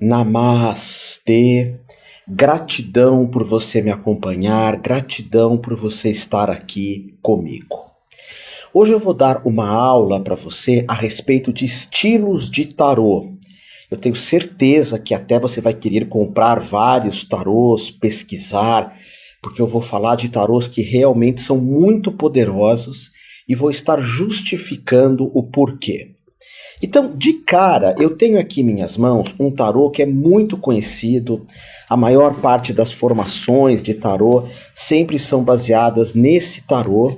Namastê. Gratidão por você me acompanhar, gratidão por você estar aqui comigo. Hoje eu vou dar uma aula para você a respeito de estilos de tarô. Eu tenho certeza que até você vai querer comprar vários tarôs, pesquisar, porque eu vou falar de tarôs que realmente são muito poderosos e vou estar justificando o porquê. Então, de cara, eu tenho aqui em minhas mãos um tarô que é muito conhecido. A maior parte das formações de tarô sempre são baseadas nesse tarô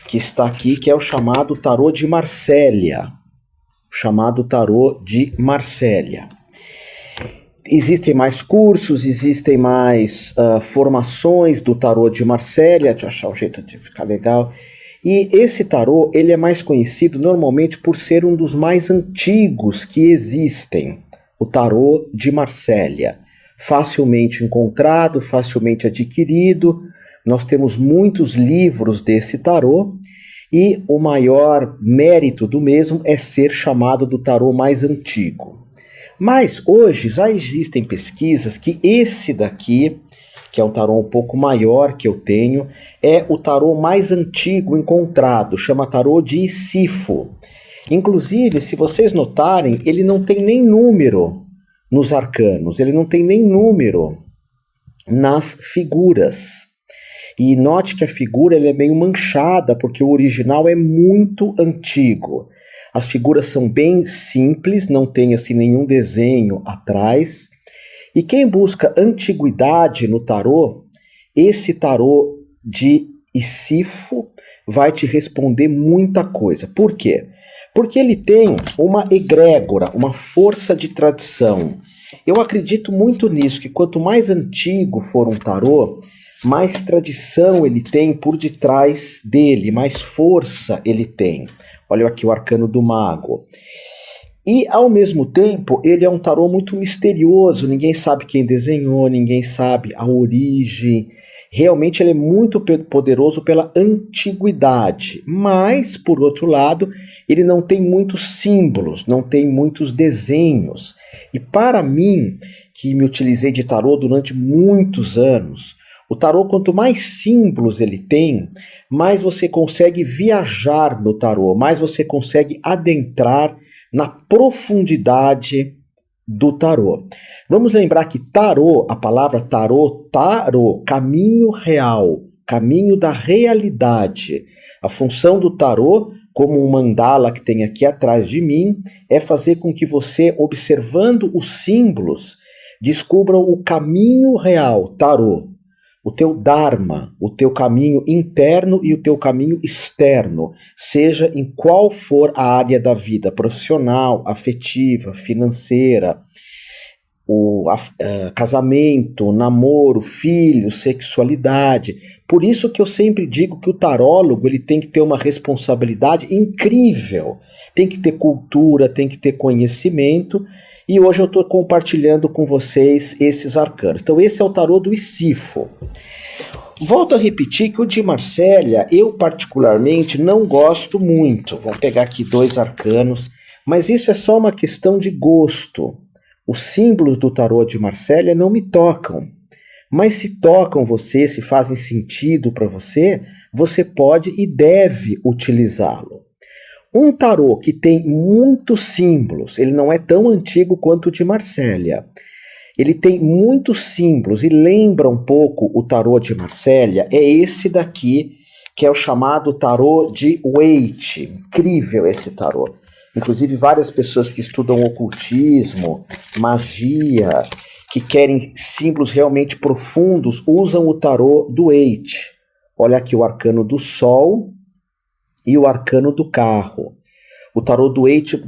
que está aqui, que é o chamado tarô de Marsella. Chamado tarô de Marsella. Existem mais cursos, existem mais formações do tarô de Marsella. Deixa eu achar o jeito de ficar legal. E esse tarô, ele é mais conhecido normalmente por ser um dos mais antigos que existem, o tarô de Marsella. Facilmente encontrado, facilmente adquirido, nós temos muitos livros desse tarô, e o maior mérito do mesmo é ser chamado do tarô mais antigo. Mas hoje já existem pesquisas que esse daqui, que é um tarô um pouco maior que eu tenho, é o tarô mais antigo encontrado, chama tarô de Isifo. Inclusive, se vocês notarem, ele não tem nem número nos arcanos, ele não tem nem número nas figuras. E note que a figura é meio manchada, porque o original é muito antigo. As figuras são bem simples, não tem assim nenhum desenho atrás. E quem busca antiguidade no tarô, esse tarô de Isifo vai te responder muita coisa. Por quê? Porque ele tem uma egrégora, uma força de tradição. Eu acredito muito nisso, que quanto mais antigo for um tarô, mais tradição ele tem por detrás dele, mais força ele tem. Olha aqui o arcano do mago. E, ao mesmo tempo, ele é um tarô muito misterioso, ninguém sabe quem desenhou, ninguém sabe a origem. Realmente ele é muito poderoso pela antiguidade, mas, por outro lado, ele não tem muitos símbolos, não tem muitos desenhos. E para mim, que me utilizei de tarô durante muitos anos, o tarô, quanto mais símbolos ele tem, mais você consegue viajar no tarô, mais você consegue adentrar na profundidade do tarô. Vamos lembrar que tarô, a palavra tarô, caminho real, caminho da realidade. A função do tarô, como um mandala que tem aqui atrás de mim, é fazer com que você, observando os símbolos, descubra o caminho real, tarô. O teu dharma, o teu caminho interno e o teu caminho externo, seja em qual for a área da vida, profissional, afetiva, financeira, casamento, namoro, filho, sexualidade. Por isso que eu sempre digo que o tarólogo ele tem que ter uma responsabilidade incrível, tem que ter cultura, tem que ter conhecimento. E hoje eu estou compartilhando com vocês esses arcanos. Então esse é o tarô do Isifo. Volto a repetir que o de Marsella eu particularmente não gosto muito. Vou pegar aqui 2 arcanos, mas isso é só uma questão de gosto. Os símbolos do tarô de Marsella não me tocam. Mas se tocam você, se fazem sentido para você, você pode e deve utilizá-lo. Um tarô que tem muitos símbolos, ele não é tão antigo quanto o de Marsella. Ele tem muitos símbolos e lembra um pouco o tarô de Marsella, é esse daqui, que é o chamado tarô de Waite. Incrível esse tarô. Inclusive várias pessoas que estudam ocultismo, magia, que querem símbolos realmente profundos, usam o tarô do Waite. Olha aqui o arcano do Sol e o arcano do carro. O tarô do Waite,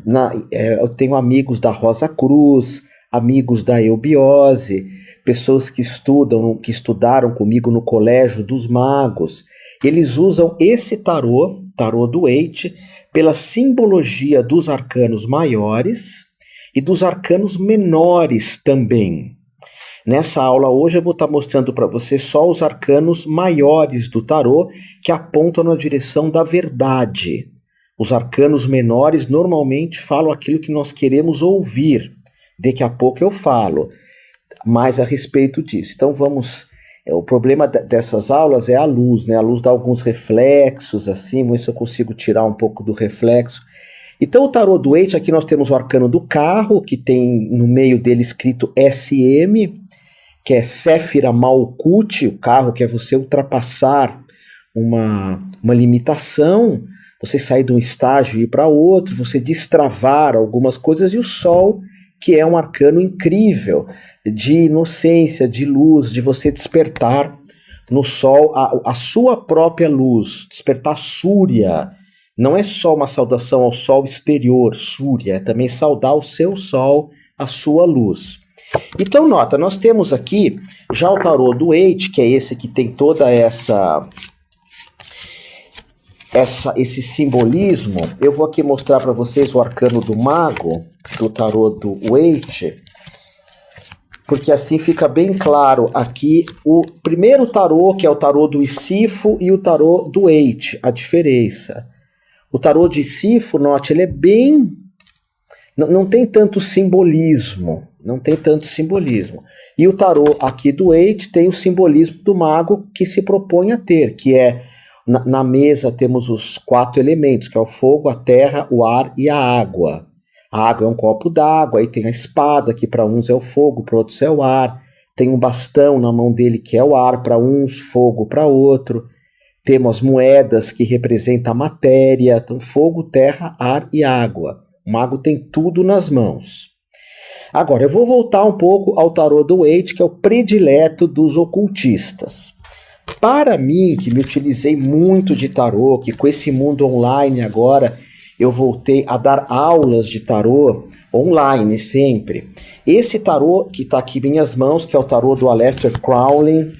eu tenho amigos da Rosa Cruz, amigos da Eubiose, pessoas que estudaram comigo no Colégio dos Magos. Eles usam esse tarô do Waite, pela simbologia dos arcanos maiores e dos arcanos menores também. Nessa aula hoje eu vou estar mostrando para você só os arcanos maiores do tarô que apontam na direção da verdade. Os arcanos menores normalmente falam aquilo que nós queremos ouvir. Daqui a pouco eu falo mais a respeito disso. Então vamos... O problema dessas aulas é a luz, né? A luz dá alguns reflexos, assim, vamos ver se eu consigo tirar um pouco do reflexo. Então o tarô do Waite, aqui nós temos o arcano do carro, que tem no meio dele escrito SM, que é Séfira Malkuth, o carro que é você ultrapassar uma limitação, você sair de um estágio e ir para outro, você destravar algumas coisas, e o Sol, que é um arcano incrível, de inocência, de luz, de você despertar no Sol a sua própria luz, despertar Súria. Não é só uma saudação ao Sol exterior, Súria, é também saudar o seu Sol, a sua luz. Então nota, nós temos aqui já o tarô do Waite, que é esse que tem toda esse simbolismo. Eu vou aqui mostrar para vocês o arcano do mago, do tarô do Waite, porque assim fica bem claro aqui o primeiro tarô, que é o tarô do Sifo, e o tarô do Waite, a diferença. O tarô de Sifo, note, ele é bem... Não tem tanto simbolismo, E o tarô aqui do Waite tem o simbolismo do mago que se propõe a ter, que é, na mesa temos os 4 elementos, que é o fogo, a terra, o ar e a água. A água é um copo d'água, aí tem a espada, que para uns é o fogo, para outros é o ar. Tem um bastão na mão dele, que é o ar para uns, fogo para outro. Temos as moedas, que representam a matéria, então fogo, terra, ar e água. O mago tem tudo nas mãos. Agora, eu vou voltar um pouco ao tarô do Waite, que é o predileto dos ocultistas. Para mim, que me utilizei muito de tarô, que com esse mundo online agora eu voltei a dar aulas de tarô online sempre. Esse tarô que está aqui em minhas mãos, que é o tarô do Aleister Crowley,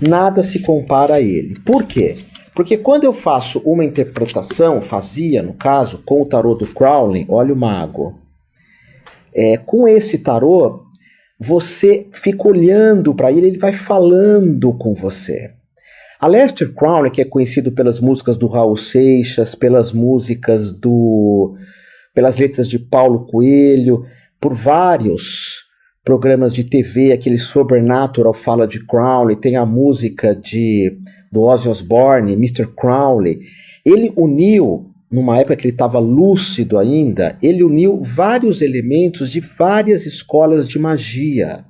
nada se compara a ele. Por quê? Porque quando eu faço uma interpretação, fazia no caso, com o tarô do Crowley, olha o mago, com esse tarô, você fica olhando para ele, ele vai falando com você. Aleister Crowley, que é conhecido pelas músicas do Raul Seixas, pelas letras de Paulo Coelho, por vários programas de TV, aquele Supernatural fala de Crowley, tem a música do Ozzy Osbourne, Mr. Crowley. Ele uniu, numa época que ele estava lúcido ainda, ele uniu vários elementos de várias escolas de magia.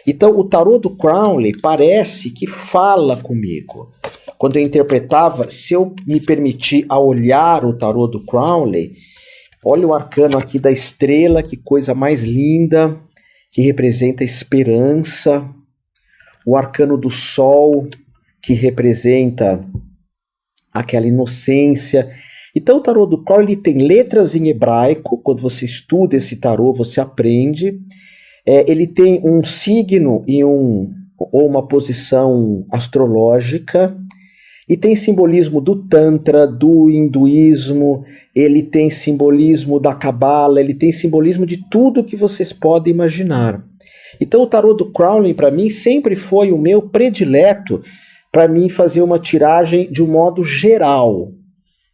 Então o tarô do Crowley parece que fala comigo. Quando eu interpretava, se eu me permitir a olhar o tarô do Crowley, olha o arcano aqui da estrela, que coisa mais linda, que representa a esperança. O arcano do sol, que representa aquela inocência. Então o tarô do Crowley tem letras em hebraico. Quando você estuda esse tarô, você aprende. Ele tem um signo ou uma posição astrológica, e tem simbolismo do Tantra, do hinduísmo, ele tem simbolismo da Cabala, ele tem simbolismo de tudo que vocês podem imaginar. Então o tarô do Crowley para mim sempre foi o meu predileto para mim fazer uma tiragem de um modo geral.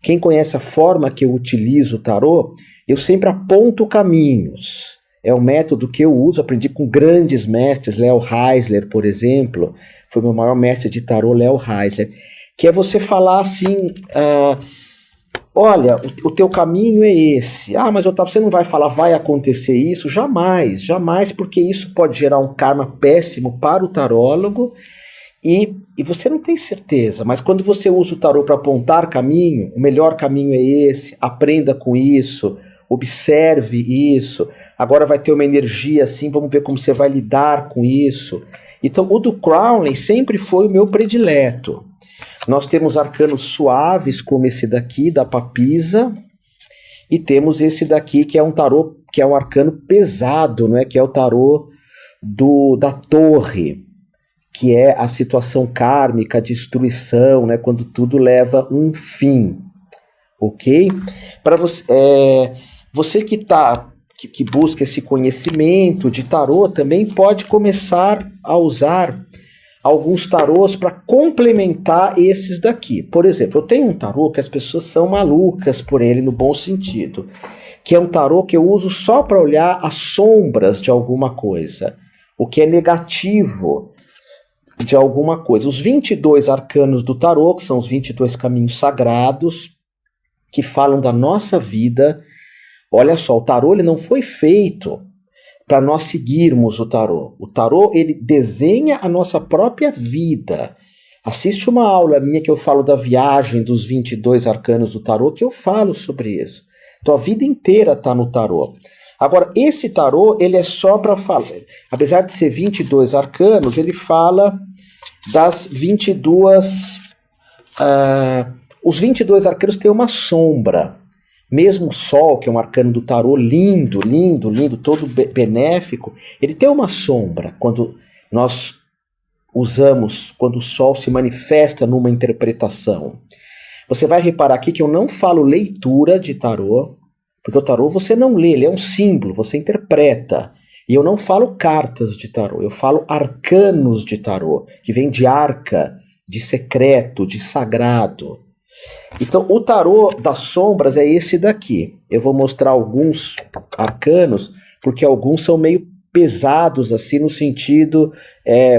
Quem conhece a forma que eu utilizo o tarô, eu sempre aponto caminhos. É um método que eu uso, aprendi com grandes mestres, Leo Heisler, por exemplo, foi meu maior mestre de tarô, Leo Heisler, que é você falar assim, olha, o teu caminho é esse. Mas Otávio, você não vai falar, vai acontecer isso? Jamais, jamais, porque isso pode gerar um karma péssimo para o tarólogo, e você não tem certeza, mas quando você usa o tarô para apontar caminho, o melhor caminho é esse, aprenda com isso, observe isso, agora vai ter uma energia assim, vamos ver como você vai lidar com isso. Então o do Crowley sempre foi o meu predileto. Nós temos arcanos suaves como esse daqui, da papisa, e temos esse daqui que é um tarô, que é um arcano pesado, né? Que é o tarô da torre, que é a situação kármica, a destruição, né? Quando tudo leva um fim, ok? Para você que busca esse conhecimento de tarô também pode começar a usar alguns tarôs para complementar esses daqui. Por exemplo, eu tenho um tarô que as pessoas são malucas por ele no bom sentido. que é um tarô que eu uso só para olhar as sombras de alguma coisa, o que é negativo de alguma coisa. Os 22 arcanos do tarô, que são os 22 caminhos sagrados, que falam da nossa vida. Olha só, o tarô ele não foi feito para nós seguirmos o tarô. O tarô ele desenha a nossa própria vida. Assiste uma aula minha que eu falo da viagem dos 22 arcanos do tarô, que eu falo sobre isso. Tua vida inteira está no tarô. Agora, esse tarô, ele é só para falar. Apesar de ser 22 arcanos, ele fala das 22... os 22 arcanos têm uma sombra. Mesmo o Sol, que é um arcano do tarô lindo, lindo, lindo, todo benéfico, ele tem uma sombra quando nós usamos, quando o Sol se manifesta numa interpretação. Você vai reparar aqui que eu não falo leitura de tarô, porque o tarô você não lê, ele é um símbolo, você interpreta. E eu não falo cartas de tarô, eu falo arcanos de tarô, que vem de arca, de secreto, de sagrado. Então, o tarô das sombras é esse daqui. Eu vou mostrar alguns arcanos, porque alguns são meio pesados, assim, no sentido,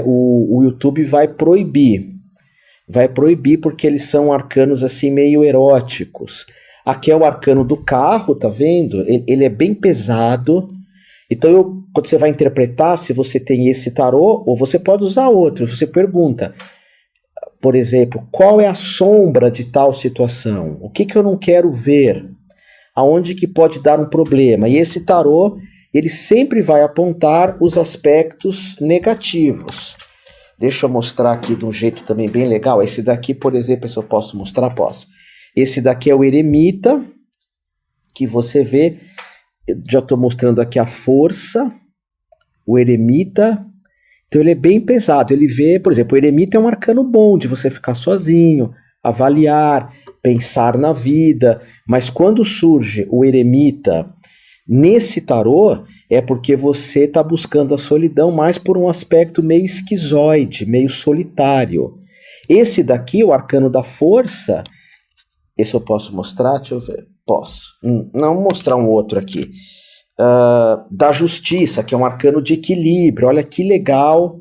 o YouTube vai proibir. Vai proibir porque eles são arcanos, assim, meio eróticos. Aqui é o arcano do carro, tá vendo? Ele é bem pesado. Então, quando você vai interpretar, se você tem esse tarô, ou você pode usar outro, você pergunta, por exemplo, qual é a sombra de tal situação? O que eu não quero ver? Aonde que pode dar um problema? E esse tarô, ele sempre vai apontar os aspectos negativos. Deixa eu mostrar aqui de um jeito também bem legal. Esse daqui, por exemplo, se eu posso mostrar, posso. Esse daqui é o eremita, que você vê, já estou mostrando aqui a força, o eremita. Então ele é bem pesado, ele vê, por exemplo, o eremita é um arcano bom de você ficar sozinho, avaliar, pensar na vida, mas quando surge o eremita nesse tarô, é porque você está buscando a solidão mais por um aspecto meio esquizoide, meio solitário. Esse daqui, o arcano da força, esse eu posso mostrar? Deixa eu ver, posso. Não, vou mostrar um outro aqui. Da justiça, que é um arcano de equilíbrio. Olha que legal,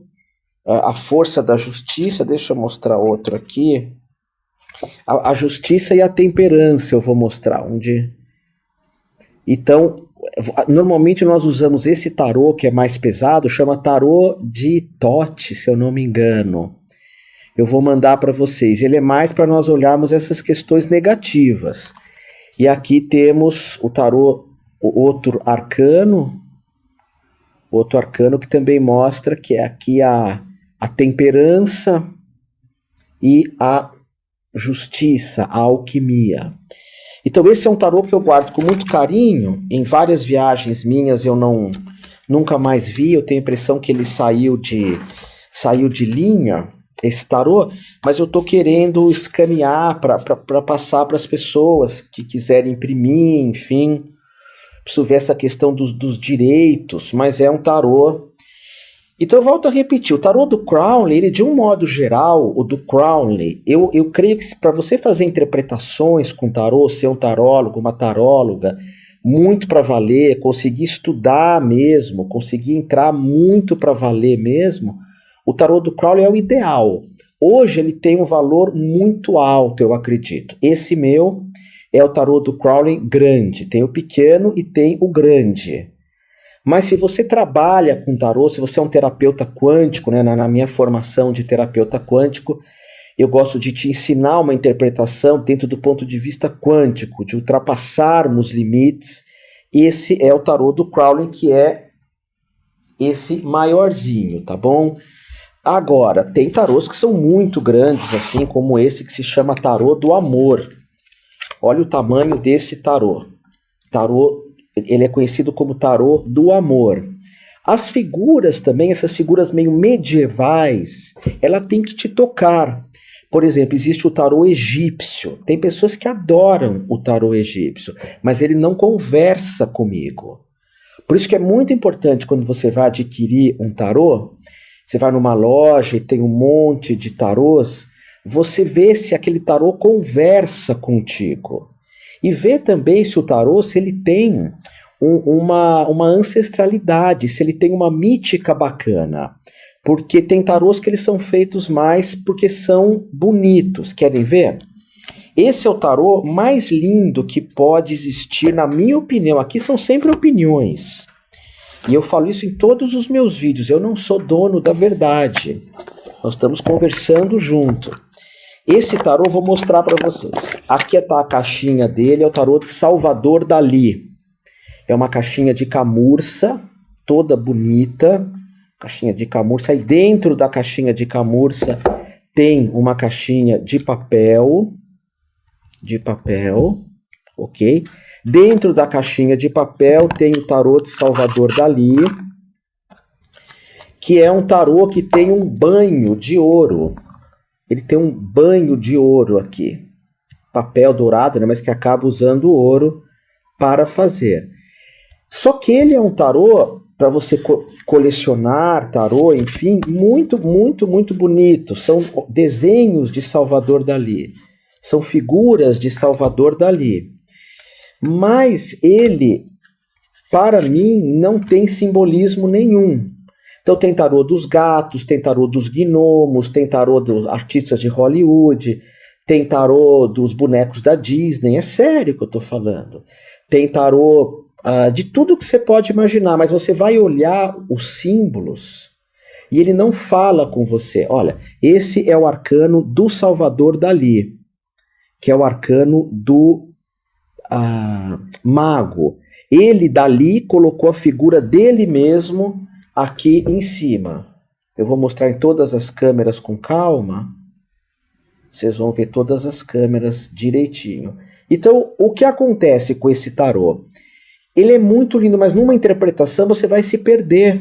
a força da justiça. Deixa eu mostrar outro aqui. A justiça e a temperança eu vou mostrar. Então, normalmente nós usamos esse tarô que é mais pesado, chama tarô de Tote, se eu não me engano. Eu vou mandar para vocês. Ele é mais para nós olharmos essas questões negativas. E aqui temos o tarô, o outro arcano que também mostra que é aqui a temperança e a justiça, a alquimia. Então esse é um tarô que eu guardo com muito carinho. Em várias viagens minhas eu nunca mais vi, eu tenho a impressão que ele saiu de linha, esse tarô, mas eu estou querendo escanear para passar para as pessoas que quiserem imprimir, enfim. Preciso ver essa questão dos direitos, mas é um tarô. Então eu volto a repetir, o tarô do Crowley, ele de um modo geral, o do Crowley, eu creio que para você fazer interpretações com tarô, ser um tarólogo, uma taróloga, muito para valer, conseguir estudar mesmo, conseguir entrar muito para valer mesmo, o tarô do Crowley é o ideal. Hoje ele tem um valor muito alto, eu acredito. Esse meu é o tarô do Crowley grande, tem o pequeno e tem o grande. Mas se você trabalha com tarô, se você é um terapeuta quântico, né, na minha formação de terapeuta quântico, eu gosto de te ensinar uma interpretação dentro do ponto de vista quântico, de ultrapassarmos limites. Esse é o tarô do Crowley, que é esse maiorzinho, tá bom? Agora, tem tarôs que são muito grandes, assim como esse que se chama tarô do amor. Olha o tamanho desse tarô. Ele é conhecido como tarô do amor. As figuras também, essas figuras meio medievais, ela tem que te tocar. Por exemplo, existe o tarô egípcio. Tem pessoas que adoram o tarô egípcio, mas ele não conversa comigo. Por isso que é muito importante quando você vai adquirir um tarô, você vai numa loja e tem um monte de tarôs, você vê se aquele tarô conversa contigo. E ver também se o tarô, se ele tem uma ancestralidade, se ele tem uma mítica bacana. Porque tem tarôs que eles são feitos mais porque são bonitos. Querem ver? Esse é o tarô mais lindo que pode existir, na minha opinião. Aqui são sempre opiniões. E eu falo isso em todos os meus vídeos. Eu não sou dono da verdade. Nós estamos conversando junto. Esse tarô eu vou mostrar para vocês. Aqui está a caixinha dele, é o tarô de Salvador Dalí. É uma caixinha de camurça, toda bonita. Caixinha de camurça. Aí dentro da caixinha de camurça tem uma caixinha de papel. Ok? Dentro da caixinha de papel tem o tarô de Salvador Dalí, que é um tarô que tem um banho de ouro. Ele tem um banho de ouro aqui. Papel dourado, né, mas que acaba usando ouro para fazer. Só que ele é um tarô para você colecionar tarô, enfim, muito, muito, muito bonito. São desenhos de Salvador Dalí. São figuras de Salvador Dalí. Mas ele, para mim, não tem simbolismo nenhum. Então tem tarô dos gatos, tem tarô dos gnomos, tem tarô dos artistas de Hollywood, tem tarô dos bonecos da Disney, é sério que eu estou falando. Tem tarô de tudo que você pode imaginar, mas você vai olhar os símbolos e ele não fala com você. Olha, esse é o arcano do Salvador Dalí, que é o arcano do mago. Ele, Dalí, colocou a figura dele mesmo aqui em cima. Eu vou mostrar em todas as câmeras com calma. Vocês vão ver todas as câmeras direitinho. Então, o que acontece com esse tarô? Ele é muito lindo, mas numa interpretação você vai se perder.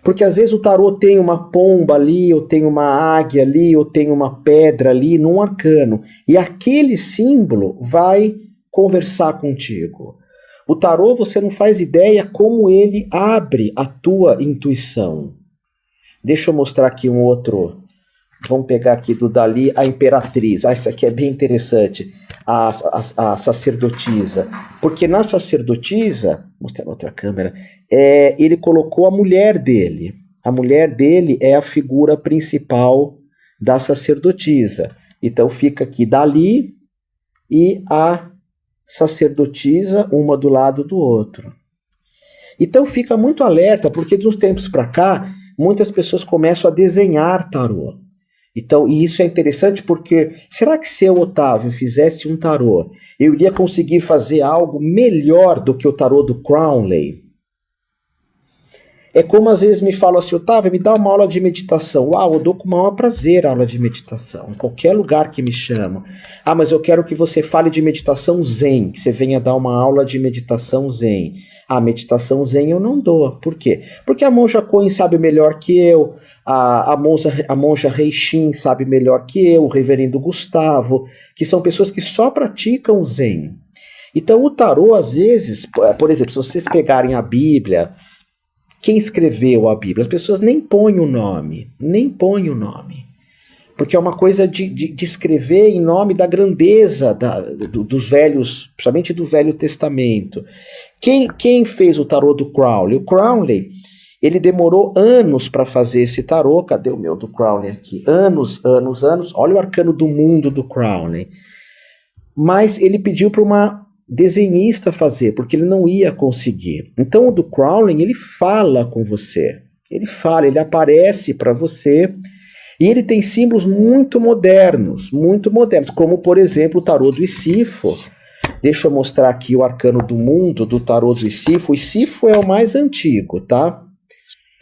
Porque às vezes o tarô tem uma pomba ali, ou tem uma águia ali, ou tem uma pedra ali, num arcano. E aquele símbolo vai conversar contigo. O tarô, você não faz ideia como ele abre a tua intuição. Deixa eu mostrar aqui um outro. Vamos pegar aqui do Dalí, a Imperatriz. Isso aqui é bem interessante. A sacerdotisa. Porque na sacerdotisa, vou mostrar na outra câmera, ele colocou a mulher dele. A mulher dele é a figura principal da sacerdotisa. Então fica aqui Dalí e a sacerdotisa, uma do lado do outro. Então fica muito alerta, porque de uns tempos para cá, muitas pessoas começam a desenhar tarô. Então, e isso é interessante porque, será que se eu, Otávio, fizesse um tarô, eu iria conseguir fazer algo melhor do que o tarô do Crowley? É como às vezes me falam assim, Otávio, me dá uma aula de meditação. Uau, eu dou com o maior prazer a aula de meditação, em qualquer lugar que me chamam. Ah, mas eu quero que você fale de meditação zen, que você venha dar uma aula de meditação zen. A meditação zen eu não dou. Por quê? Porque a monja Coen sabe melhor que eu, a monja Reishin sabe melhor que eu, o reverendo Gustavo, que são pessoas que só praticam o zen. Então o tarô, às vezes, por exemplo, se vocês pegarem a Bíblia, quem escreveu a Bíblia? As pessoas nem põem o nome, porque é uma coisa de escrever em nome da grandeza dos velhos, principalmente do Velho Testamento. Quem fez o tarô do Crowley? O Crowley, ele demorou anos para fazer esse tarô. Cadê o meu do Crowley aqui? Anos. Olha o arcano do mundo do Crowley. Mas ele pediu para uma desenhista fazer, porque ele não ia conseguir. Então o do Crowley, ele fala com você. Ele fala, ele aparece para você. E ele tem símbolos muito modernos, como por exemplo o tarô do Isifo. Deixa eu mostrar aqui o arcano do mundo do tarô do Isifo. O Isifo é o mais antigo, tá?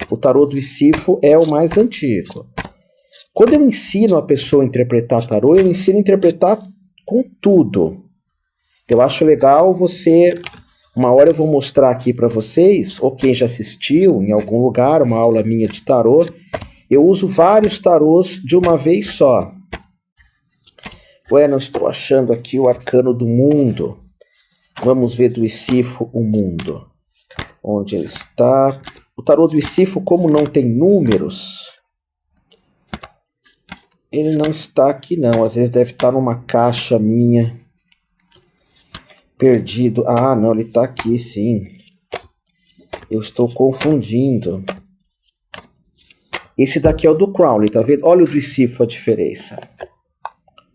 O tarô do Isifo é o mais antigo. Quando eu ensino a pessoa a interpretar tarô, eu ensino a interpretar com tudo. Eu acho legal você... Uma hora eu vou mostrar aqui para vocês, ou quem já assistiu em algum lugar, uma aula minha de tarô. Eu uso vários tarôs de uma vez só. Ué, não estou achando aqui o arcano do mundo. Vamos ver do Isifo o mundo. Onde ele está? O tarô do Isifo, como não tem números, ele não está aqui não. Às vezes deve estar numa caixa minha. perdido. Ah, não, ele tá aqui, sim. Eu estou confundindo. Esse daqui é o do Crowley, tá vendo? Olha o do Isifo, a diferença.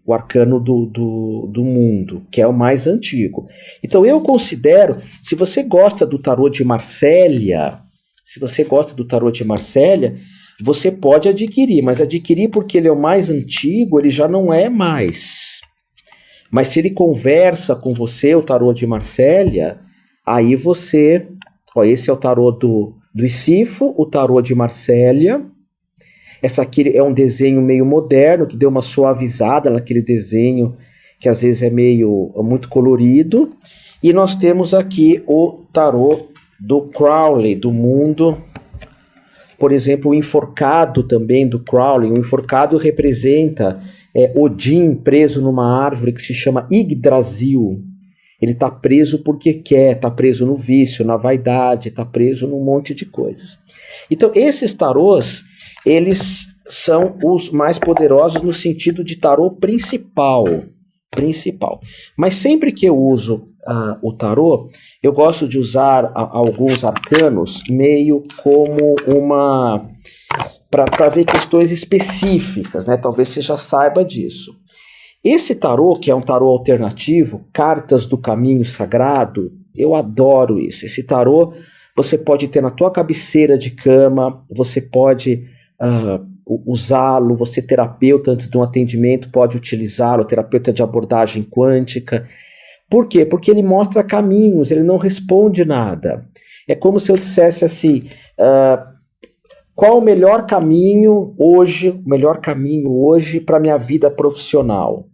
O arcano do mundo, que é o mais antigo. Então eu considero, se você gosta do tarô de Marsella, você pode adquirir, mas adquirir porque ele é o mais antigo, ele já não é mais. Mas se ele conversa com você, o tarô de Marsella, aí você... Ó, esse é o tarô do Isifo, o tarô de Marsella. Essa aqui é um desenho meio moderno, que deu uma suavizada naquele desenho, que às vezes é muito colorido. E nós temos aqui o tarô do Crowley, do mundo. Por exemplo, o enforcado também do Crowley. O enforcado representa Odin preso numa árvore que se chama Yggdrasil. Ele está preso porque quer, está preso no vício, na vaidade, está preso num monte de coisas. Então, esses tarôs, eles são os mais poderosos no sentido de tarô principal. Mas sempre que eu uso o tarô, eu gosto de usar alguns arcanos meio como para ver questões específicas, né? Talvez você já saiba disso. Esse tarô, que é um tarô alternativo, Cartas do Caminho Sagrado, eu adoro isso. Esse tarô você pode ter na tua cabeceira de cama, você pode usá-lo, você terapeuta antes de um atendimento pode utilizá-lo, terapeuta de abordagem quântica. Por quê? Porque ele mostra caminhos, ele não responde nada. É como se eu dissesse assim, qual o melhor caminho hoje para minha vida profissional?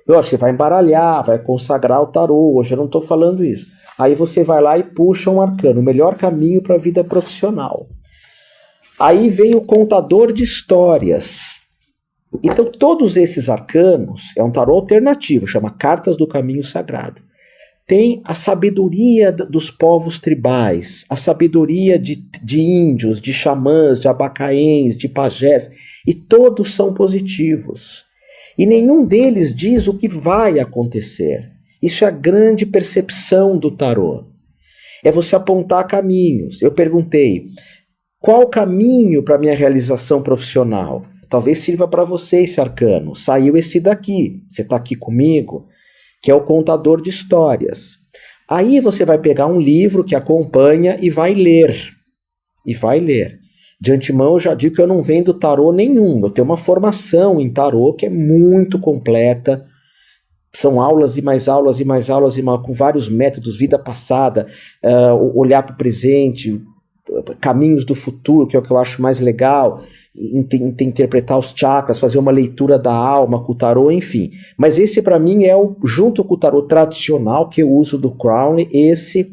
Você vai embaralhar, vai consagrar o tarô, hoje eu não estou falando isso. Aí você vai lá e puxa um arcano, o melhor caminho para a vida profissional. Aí vem o contador de histórias. Então todos esses arcanos, é um tarô alternativo, chama Cartas do Caminho Sagrado. Tem a sabedoria dos povos tribais, a sabedoria de índios, de xamãs, de abacaens, de pajés, e todos são positivos. E nenhum deles diz o que vai acontecer. Isso é a grande percepção do tarô. É você apontar caminhos. Eu perguntei, qual o caminho para a minha realização profissional? Talvez sirva para você esse arcano. Saiu esse daqui, você está aqui comigo, que é o contador de histórias. Aí você vai pegar um livro que acompanha e vai ler. De antemão eu já digo que eu não vendo tarô nenhum. Eu tenho uma formação em tarô que é muito completa. São aulas e mais aulas com vários métodos, vida passada, olhar para o presente, caminhos do futuro, que é o que eu acho mais legal, interpretar os chakras, fazer uma leitura da alma com o tarô, enfim. Mas esse para mim é junto com o tarô tradicional que eu uso do Crowley, esse.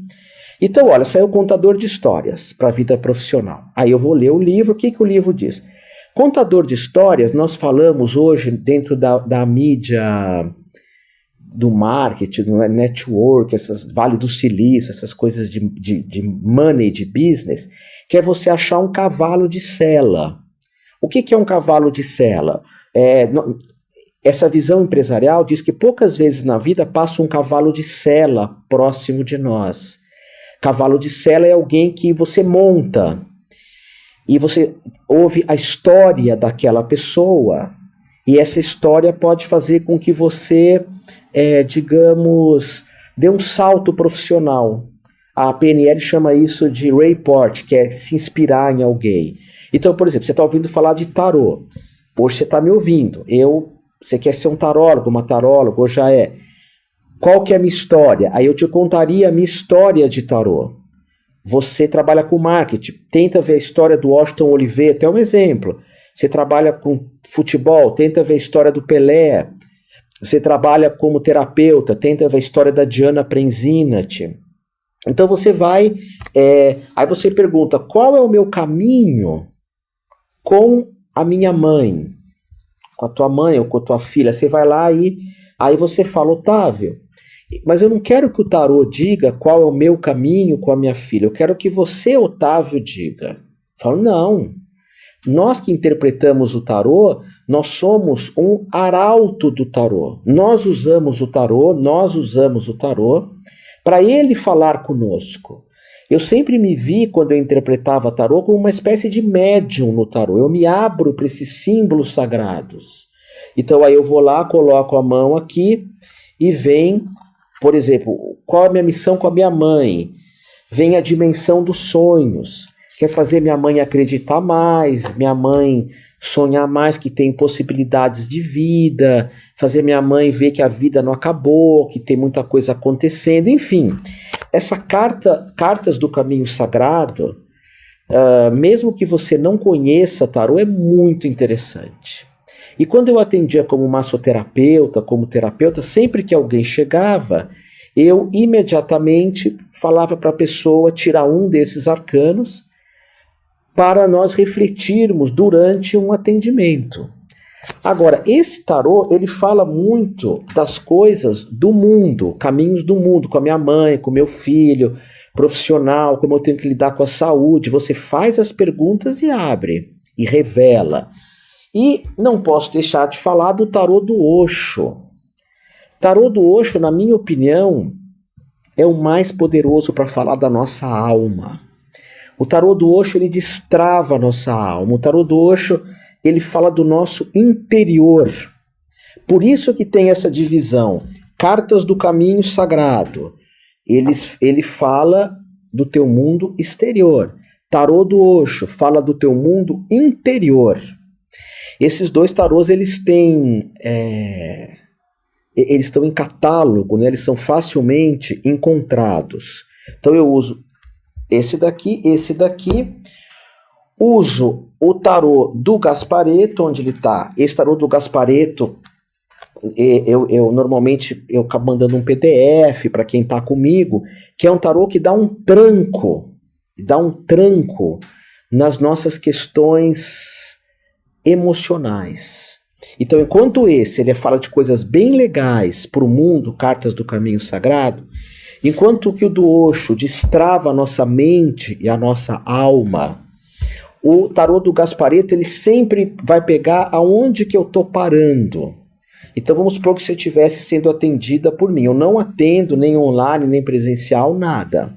Então, olha, saiu o contador de histórias para a vida profissional. Aí eu vou ler o livro, o que o livro diz? Contador de histórias, nós falamos hoje dentro da mídia, do marketing, do network, Vale do Silício, essas coisas de money, de business, que é você achar um cavalo de sela. O que é um cavalo de sela? Essa visão empresarial diz que poucas vezes na vida passa um cavalo de sela próximo de nós. Cavalo de sela é alguém que você monta e você ouve a história daquela pessoa, e essa história pode fazer com que você, digamos, dê um salto profissional. A PNL chama isso de report, que é se inspirar em alguém. Então, por exemplo, você está ouvindo falar de tarô. Hoje você está me ouvindo. Você quer ser um tarólogo, uma taróloga, ou já é. Qual que é a minha história? Aí eu te contaria a minha história de tarô. Você trabalha com marketing, tenta ver a história do Washington Oliveto, é um exemplo. Você trabalha com futebol, tenta ver a história do Pelé. Você trabalha como terapeuta, tenta ver a história da Diana Prenzinat. Então você vai, aí você pergunta, qual é o meu caminho com a minha mãe? Com a tua mãe ou com a tua filha? Você vai lá e aí você fala, Otávio, mas eu não quero que o tarô diga qual é o meu caminho com a minha filha. Eu quero que você, Otávio, diga. Eu falo, não. Nós que interpretamos o tarô, nós somos um arauto do tarô. Nós usamos o tarô para ele falar conosco. Eu sempre me vi, quando eu interpretava tarô, como uma espécie de médium no tarô. Eu me abro para esses símbolos sagrados. Então aí eu vou lá, coloco a mão aqui e vem, por exemplo, qual é a minha missão com a minha mãe? Vem a dimensão dos sonhos. Quer fazer minha mãe acreditar mais, minha mãe sonhar mais, que tem possibilidades de vida, fazer minha mãe ver que a vida não acabou, que tem muita coisa acontecendo, enfim. Essa Cartas do Caminho Sagrado, mesmo que você não conheça tarô, é muito interessante. E quando eu atendia como massoterapeuta, como terapeuta, sempre que alguém chegava, eu imediatamente falava para a pessoa tirar um desses arcanos para nós refletirmos durante um atendimento. Agora, esse tarô, ele fala muito das coisas do mundo, caminhos do mundo, com a minha mãe, com o meu filho, profissional, como eu tenho que lidar com a saúde. Você faz as perguntas e abre, e revela. E não posso deixar de falar do tarô do Osho. Tarô do Osho, na minha opinião, é o mais poderoso para falar da nossa alma. O tarô do Osho, ele destrava a nossa alma. O tarô do Osho, ele fala do nosso interior. Por isso que tem essa divisão. Cartas do Caminho Sagrado. Ele fala do teu mundo exterior. Tarô do Osho fala do teu mundo interior. Esses dois tarôs, eles têm... eles estão em catálogo, né? Eles são facilmente encontrados. Então eu uso esse daqui. Uso o tarô do Gasparetto, onde ele está. Esse tarô do Gasparetto, eu normalmente acabo mandando um PDF para quem está comigo, que é um tarô que dá um tranco nas nossas questões emocionais. Então, enquanto ele fala de coisas bem legais para o mundo, Cartas do Caminho Sagrado, enquanto que o do Osho destrava a nossa mente e a nossa alma, o tarô do Gasparetto, ele sempre vai pegar aonde que eu estou parando. Então vamos supor que você estivesse sendo atendida por mim. Eu não atendo nem online, nem presencial, nada.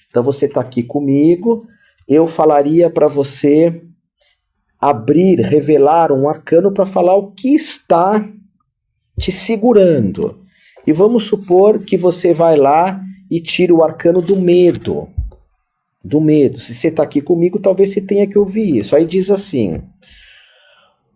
Então você está aqui comigo, eu falaria para você abrir, revelar um arcano para falar o que está te segurando. E vamos supor que você vai lá e tira o arcano do medo. Do medo. Se você está aqui comigo, talvez você tenha que ouvir isso. Aí diz assim: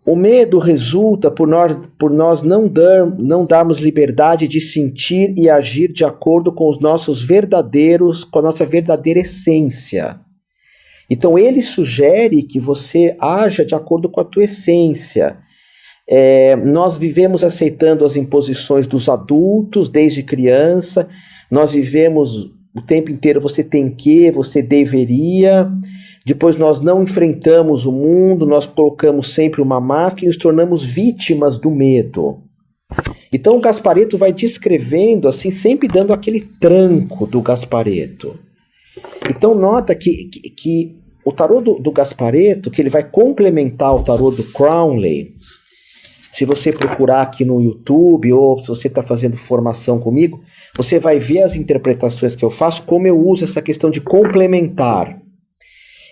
o medo resulta por nós não darmos liberdade de sentir e agir de acordo com com a nossa verdadeira essência. Então ele sugere que você haja de acordo com a tua essência. Nós vivemos aceitando as imposições dos adultos desde criança, nós vivemos o tempo inteiro você tem que, você deveria, depois nós não enfrentamos o mundo, nós colocamos sempre uma máscara e nos tornamos vítimas do medo. Então o Gasparetto vai descrevendo assim, sempre dando aquele tranco do Gasparetto. Então nota que o tarô do Gasparetto, que ele vai complementar o tarô do Crowley. Se você procurar aqui no YouTube ou se você está fazendo formação comigo, você vai ver as interpretações que eu faço, como eu uso essa questão de complementar.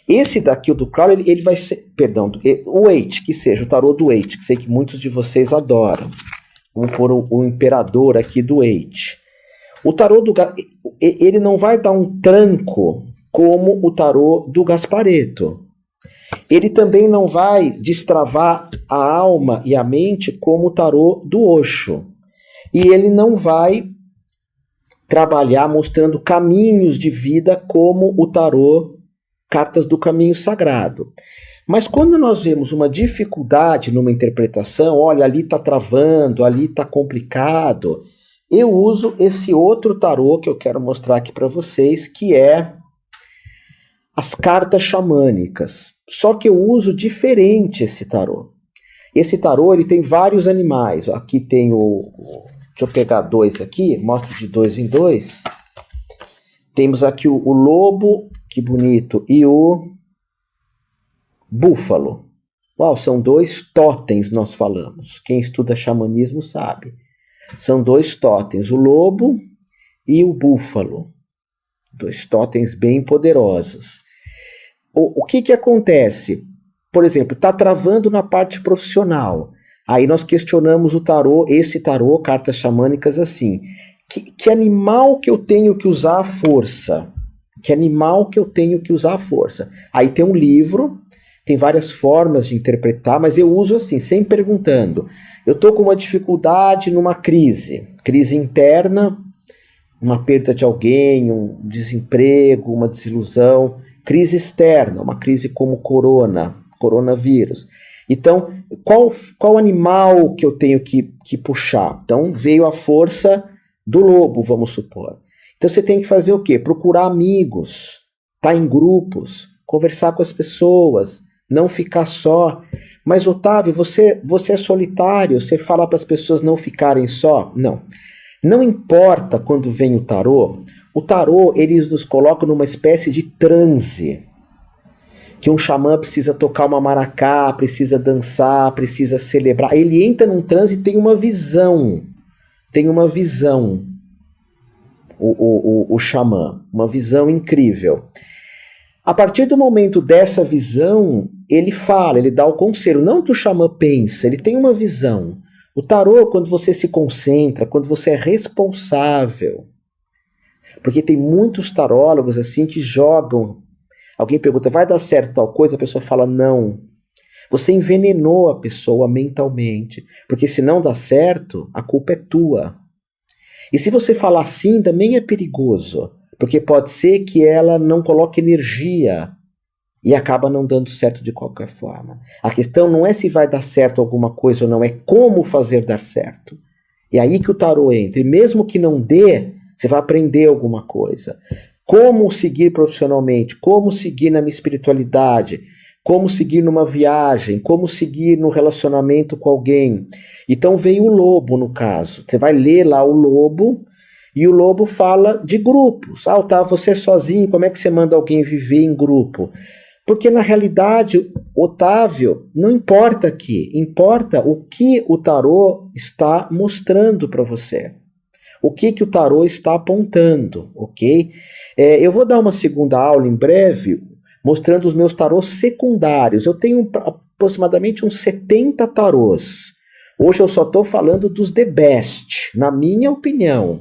Esse daqui, o do Crowley, ele vai ser... Perdão, o Waite, que seja o tarô do Waite, que sei que muitos de vocês adoram. Vamos pôr o imperador aqui do Waite. O tarô ele não vai dar um tranco como o tarô do Gasparetto. Ele também não vai destravar a alma e a mente como o tarô do Osho. E ele não vai trabalhar mostrando caminhos de vida como o tarô Cartas do Caminho Sagrado. Mas quando nós vemos uma dificuldade numa interpretação, olha, ali está travando, ali está complicado, eu uso esse outro tarô que eu quero mostrar aqui para vocês, que é as cartas xamânicas. Só que eu uso diferente esse tarô. Esse tarô, ele tem vários animais. Aqui tem deixa eu pegar dois aqui, mostro de 2 em 2. Temos aqui o lobo, que bonito, e o búfalo. Uau, são 2 totens, nós falamos. Quem estuda xamanismo sabe. São 2 totens, o lobo e o búfalo. 2 totens bem poderosos. O que acontece? Por exemplo, está travando na parte profissional. Aí nós questionamos o tarô, esse tarô, cartas xamânicas, assim. Que animal que eu tenho que usar a força? Que animal que eu tenho que usar a força? Aí tem um livro, tem várias formas de interpretar, mas eu uso assim, sempre perguntando. Eu estou com uma dificuldade numa crise interna, uma perda de alguém, um desemprego, uma desilusão. Crise externa, uma crise como coronavírus. Então, qual animal que eu tenho que puxar? Então, veio a força do lobo, vamos supor. Então, você tem que fazer o quê? Procurar amigos, estar em grupos, conversar com as pessoas, não ficar só. Mas, Otávio, você é solitário, você fala para as pessoas não ficarem só? Não. Não importa quando vem o tarô, eles nos colocam numa espécie de transe. Que um xamã precisa tocar uma maracá, precisa dançar, precisa celebrar. Ele entra num transe e tem uma visão. O xamã, uma visão incrível. A partir do momento dessa visão, ele fala, ele dá o conselho. Não que o xamã pensa, ele tem uma visão. O tarô, quando você se concentra, quando você é responsável. Porque tem muitos tarólogos assim que jogam. Alguém pergunta, vai dar certo tal coisa? A pessoa fala, não. Você envenenou a pessoa mentalmente. Porque se não dá certo, a culpa é tua. E se você falar assim, também é perigoso. Porque pode ser que ela não coloque energia e acaba não dando certo de qualquer forma. A questão não é se vai dar certo alguma coisa ou não, é como fazer dar certo. É aí que o tarô entra. E mesmo que não dê, você vai aprender alguma coisa. Como seguir profissionalmente, como seguir na minha espiritualidade, como seguir numa viagem, como seguir no relacionamento com alguém. Então veio o lobo, no caso. Você vai ler lá o lobo, e o lobo fala de grupos. Ah, tá, você sozinho, como é que você manda alguém viver em grupo? Porque na realidade, Otávio, não importa aqui, importa o que o tarô está mostrando para você. O que o tarô está apontando, ok? Eu vou dar uma segunda aula em breve, mostrando os meus tarôs secundários. Eu tenho aproximadamente uns 70 tarôs. Hoje eu só estou falando dos the best, na minha opinião.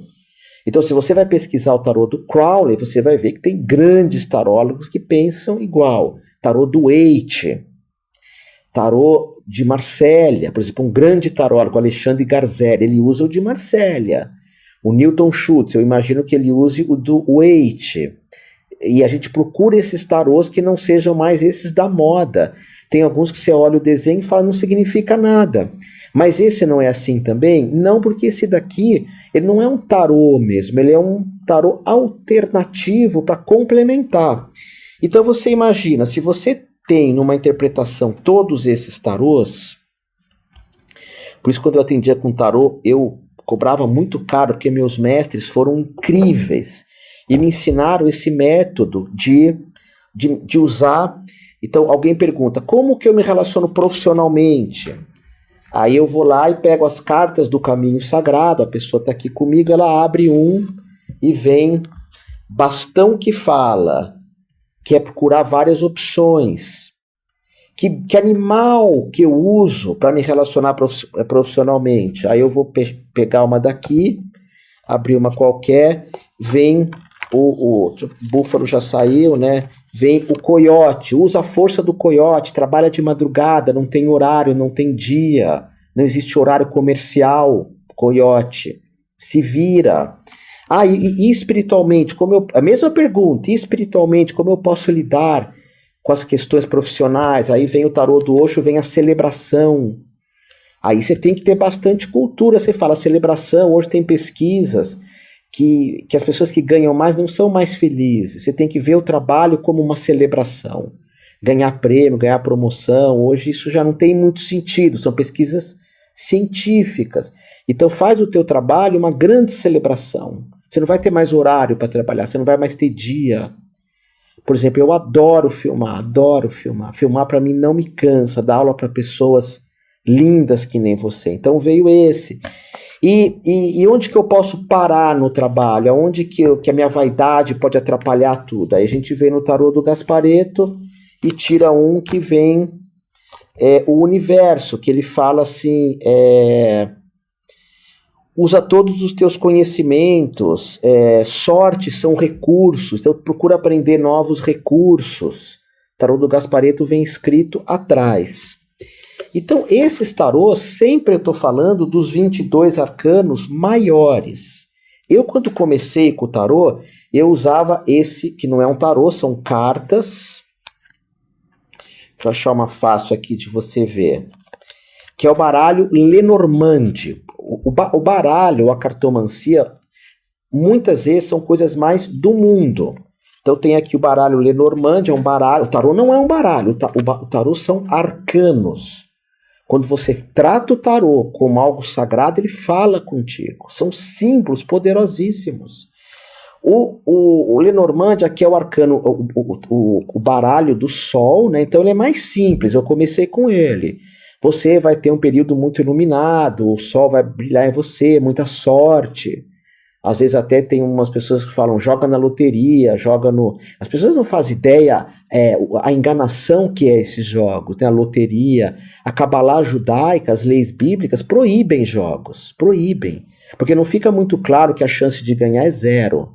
Então, se você vai pesquisar o tarô do Crowley, você vai ver que tem grandes tarólogos que pensam igual. Tarô do Waite, tarô de Marsella, por exemplo, um grande tarólogo, Alexandre Garzelli, ele usa o de Marsella. O Newton Schultz, eu imagino que ele use o do Waite. E a gente procura esses tarôs que não sejam mais esses da moda. Tem alguns que você olha o desenho e fala, não significa nada. Mas esse não é assim também? Não, porque esse daqui, ele não é um tarô mesmo, ele é um tarô alternativo para complementar. Então você imagina, se você tem numa interpretação todos esses tarôs, por isso quando eu atendia com tarô, eu cobrava muito caro, porque meus mestres foram incríveis e me ensinaram esse método de usar. Então alguém pergunta, como que eu me relaciono profissionalmente? Aí eu vou lá e pego as cartas do caminho sagrado, a pessoa está aqui comigo, ela abre um e vem bastão que fala, que é procurar várias opções. Que animal que eu uso para me relacionar profissionalmente? Aí eu vou pegar uma daqui, abrir uma qualquer, vem o búfalo já saiu, né? Vem o coiote, usa a força do coiote, trabalha de madrugada, não tem horário, não tem dia, não existe horário comercial, coiote, se vira. Ah, e espiritualmente, a mesma pergunta, e espiritualmente, como eu posso lidar com as questões profissionais? Aí vem o tarô do Osho, vem a celebração. Aí você tem que ter bastante cultura, você fala celebração, hoje tem pesquisas que as pessoas que ganham mais não são mais felizes. Você tem que ver o trabalho como uma celebração. Ganhar prêmio, ganhar promoção, hoje isso já não tem muito sentido, são pesquisas científicas. Então faz do teu trabalho uma grande celebração. Você não vai ter mais horário para trabalhar, você não vai mais ter dia. Por exemplo, eu adoro filmar, adoro filmar. Filmar para mim não me cansa, dar aula para pessoas lindas que nem você. Então veio esse. E onde que eu posso parar no trabalho? Onde que a minha vaidade pode atrapalhar tudo? Aí a gente vem no tarô do Gasparetto e tira um que vem o universo, que ele fala assim, usa todos os teus conhecimentos, sorte são recursos, então procura aprender novos recursos. Tarô do Gasparetto vem escrito atrás. Então, esses tarôs, sempre eu estou falando dos 22 arcanos maiores. Eu, quando comecei com o tarô, eu usava esse, que não é um tarô, são cartas. Deixa eu achar uma fácil aqui de você ver. Que é o baralho Lenormand. O baralho, a cartomancia, muitas vezes são coisas mais do mundo. Então tem aqui o baralho Lenormand, é um baralho. O tarô não é um baralho, o tarô são arcanos. Quando você trata o tarô como algo sagrado, ele fala contigo. São símbolos poderosíssimos. O Lenormand aqui é o arcano, o baralho do sol, né? Então ele é mais simples, eu comecei com ele. Você vai ter um período muito iluminado, o sol vai brilhar em você, muita sorte. Às vezes até tem umas pessoas que falam, joga na loteria, joga no... As pessoas não fazem ideia a enganação que é esses jogos, né? A loteria, a Cabalá judaica, as leis bíblicas proíbem jogos, proíbem. Porque não fica muito claro que a chance de ganhar é zero.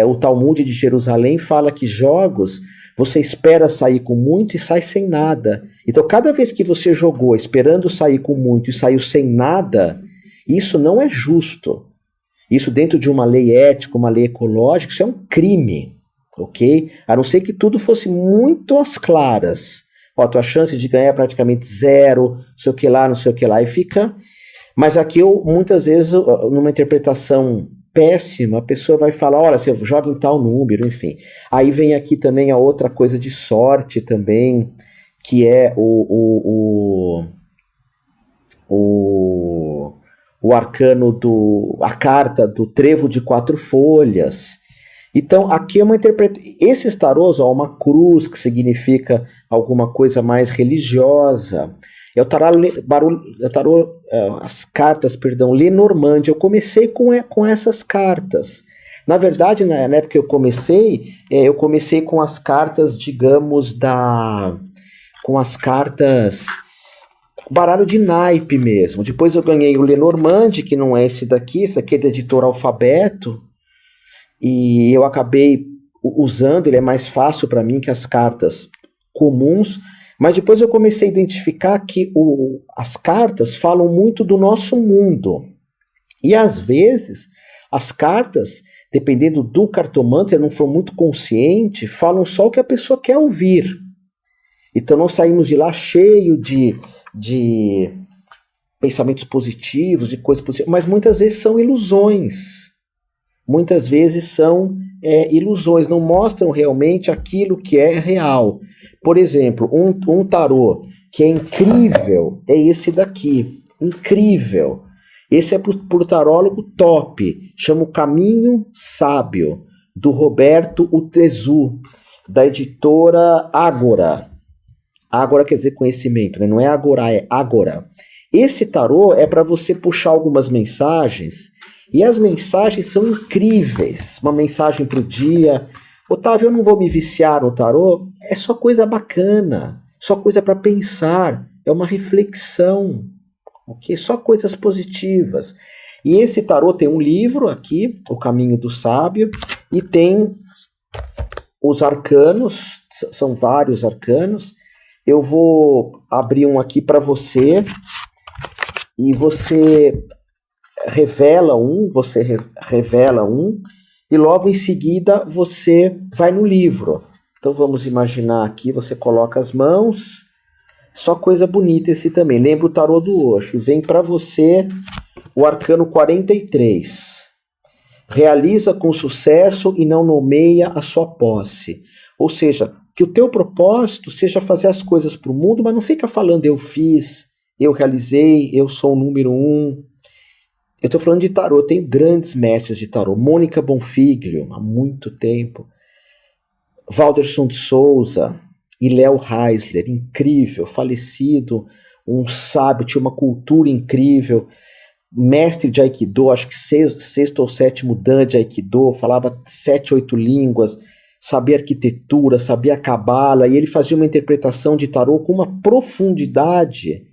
O Talmud de Jerusalém fala que jogos, você espera sair com muito e sai sem nada. Então cada vez que você jogou esperando sair com muito e saiu sem nada, isso não é justo. Isso dentro de uma lei ética, uma lei ecológica, isso é um crime, ok? A não ser que tudo fosse muito às claras. Ó, tua chance de ganhar é praticamente zero, não sei o que lá, e fica... Mas aqui, muitas vezes, numa interpretação péssima, a pessoa vai falar, olha, você joga em tal número, enfim. Aí vem aqui também a outra coisa de sorte também, que é o arcano a carta do trevo de 4 folhas. Então aqui é uma interpretação, esses tarôs, ó, uma cruz que significa alguma coisa mais religiosa, é o tarô, as cartas, perdão, Lenormand. Eu comecei com essas cartas. Na verdade, na época que eu comecei com as cartas, digamos, com as cartas... baralho de naipe mesmo. Depois eu ganhei o Lenormand, que não é esse daqui, esse aqui é da editora Alfabeto, e eu acabei usando, ele é mais fácil para mim que as cartas comuns, mas depois eu comecei a identificar que as cartas falam muito do nosso mundo. E às vezes, as cartas, dependendo do cartomante, se não for muito consciente, falam só o que a pessoa quer ouvir. Então nós saímos de lá cheio de pensamentos positivos, de coisas positivas, mas muitas vezes são ilusões. Muitas vezes são ilusões, não mostram realmente aquilo que é real. Por exemplo, um tarô que é incrível é esse daqui, incrível. Esse é pro tarólogo top, chama O Caminho Sábio, do Roberto Utezu, da editora Ágora. Ágora quer dizer conhecimento, né? Não é agora, é ágora. Esse tarô é para você puxar algumas mensagens, e as mensagens são incríveis. Uma mensagem para o dia. Otávio, eu não vou me viciar no tarô. É só coisa bacana, só coisa para pensar, é uma reflexão, ok? Só coisas positivas. E esse tarô tem um livro aqui, O Caminho do Sábio, e tem os arcanos, são vários arcanos. Eu vou abrir um aqui para você, e você revela um, e logo em seguida você vai no livro. Então vamos imaginar aqui, você coloca as mãos, só coisa bonita esse também. Lembra o tarô do Osho, vem para você o arcano 43. Realiza com sucesso e não nomeia a sua posse. Ou seja, que o teu propósito seja fazer as coisas para o mundo, mas não fica falando eu fiz, eu realizei, eu sou o número 1. Eu estou falando de tarô, eu tenho grandes mestres de tarô. Mônica Bonfiglio, há muito tempo. Walderson de Souza e Léo Heisler, incrível, falecido, um sábio, tinha uma cultura incrível, mestre de Aikido, acho que sexto ou sétimo dan de Aikido, falava 7, 8 línguas, sabia arquitetura, sabia cabala, e ele fazia uma interpretação de tarô com uma profundidade,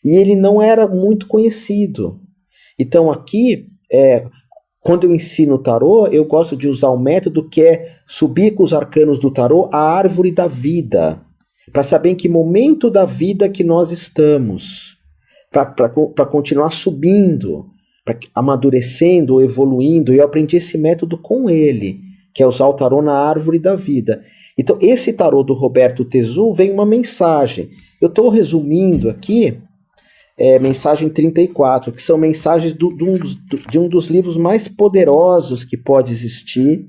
e ele não era muito conhecido. Então aqui, quando eu ensino o tarô, eu gosto de usar um método que é subir com os arcanos do tarô a árvore da vida, para saber em que momento da vida que nós estamos, para continuar subindo, amadurecendo ou evoluindo. E eu aprendi esse método com ele, que é usar o tarô na árvore da vida. Então, esse tarô do Roberto Tezu vem uma mensagem. Eu estou resumindo aqui, mensagem 34, que são mensagens de um dos livros mais poderosos que pode existir,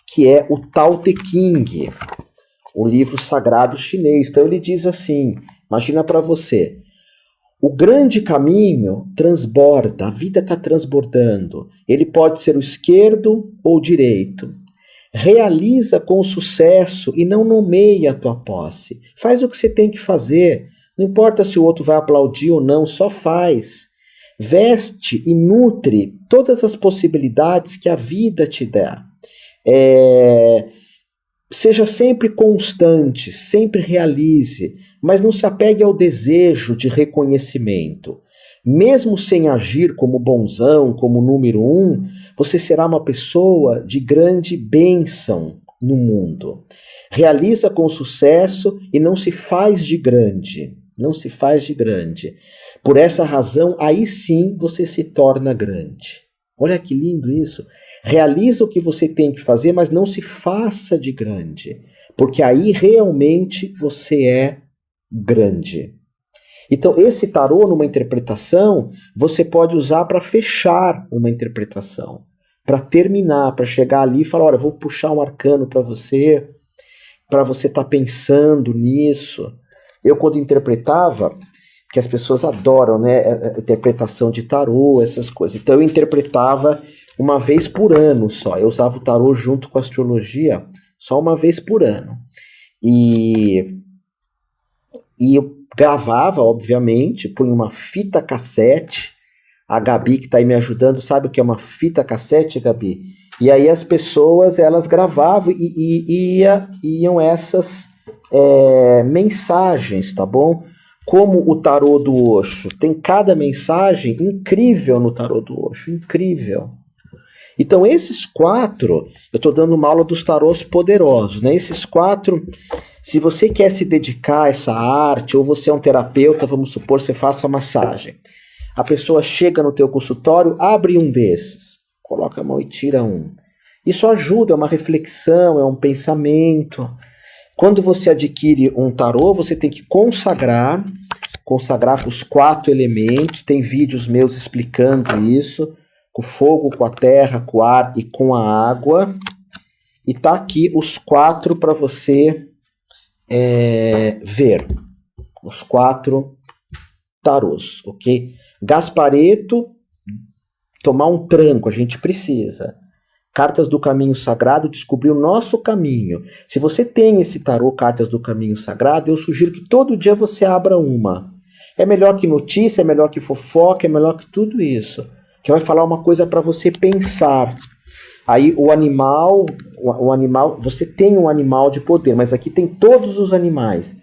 que é o Tao Te Ching, o livro sagrado chinês. Então ele diz assim, imagina para você, o grande caminho transborda, a vida está transbordando, ele pode ser o esquerdo ou o direito. Realiza com sucesso e não nomeia a tua posse. Faz o que você tem que fazer. Não importa se o outro vai aplaudir ou não, só faz. Veste e nutre todas as possibilidades que a vida te dá. Seja sempre constante, sempre realize, mas não se apegue ao desejo de reconhecimento. Mesmo sem agir como bonzão, como número 1, você será uma pessoa de grande bênção no mundo. Realiza com sucesso e não se faz de grande. Não se faz de grande. Por essa razão, aí sim você se torna grande. Olha que lindo isso. Realiza o que você tem que fazer, mas não se faça de grande. Porque aí realmente você é grande. Então, esse tarô, numa interpretação, você pode usar para fechar uma interpretação. Para terminar, para chegar ali e falar, olha, vou puxar um arcano para você estar pensando nisso. Eu, quando interpretava, que as pessoas adoram, né, a interpretação de tarô, essas coisas. Então eu interpretava uma vez por ano só. Eu usava o tarô junto com a astrologia só uma vez por ano. E eu gravava, obviamente, punha uma fita cassete. A Gabi, que está aí me ajudando, sabe o que é uma fita cassete, Gabi? E aí as pessoas, elas gravavam e iam essas mensagens, tá bom? Como o tarô do Osho. Tem cada mensagem incrível no tarô do Osho, incrível. Então esses 4, eu estou dando uma aula dos tarôs poderosos, né? Esses 4, se você quer se dedicar a essa arte, ou você é um terapeuta, vamos supor, você faça massagem. A pessoa chega no teu consultório, abre um desses, coloca a mão e tira um. Isso ajuda, é uma reflexão, é um pensamento. Quando você adquire um tarô, você tem que consagrar com os 4 elementos. Tem vídeos meus explicando isso, com o fogo, com a terra, com o ar e com a água. E tá aqui os 4 para você ver. Os 4 tarôs, ok? Gaspareto, tomar um tranco, a gente precisa. Cartas do Caminho Sagrado, descobrir o nosso caminho. Se você tem esse tarô, Cartas do Caminho Sagrado, eu sugiro que todo dia você abra uma. É melhor que notícia, é melhor que fofoca, é melhor que tudo isso. Que vai falar uma coisa para você pensar. Aí o animal, você tem um animal de poder, mas aqui tem todos os animais.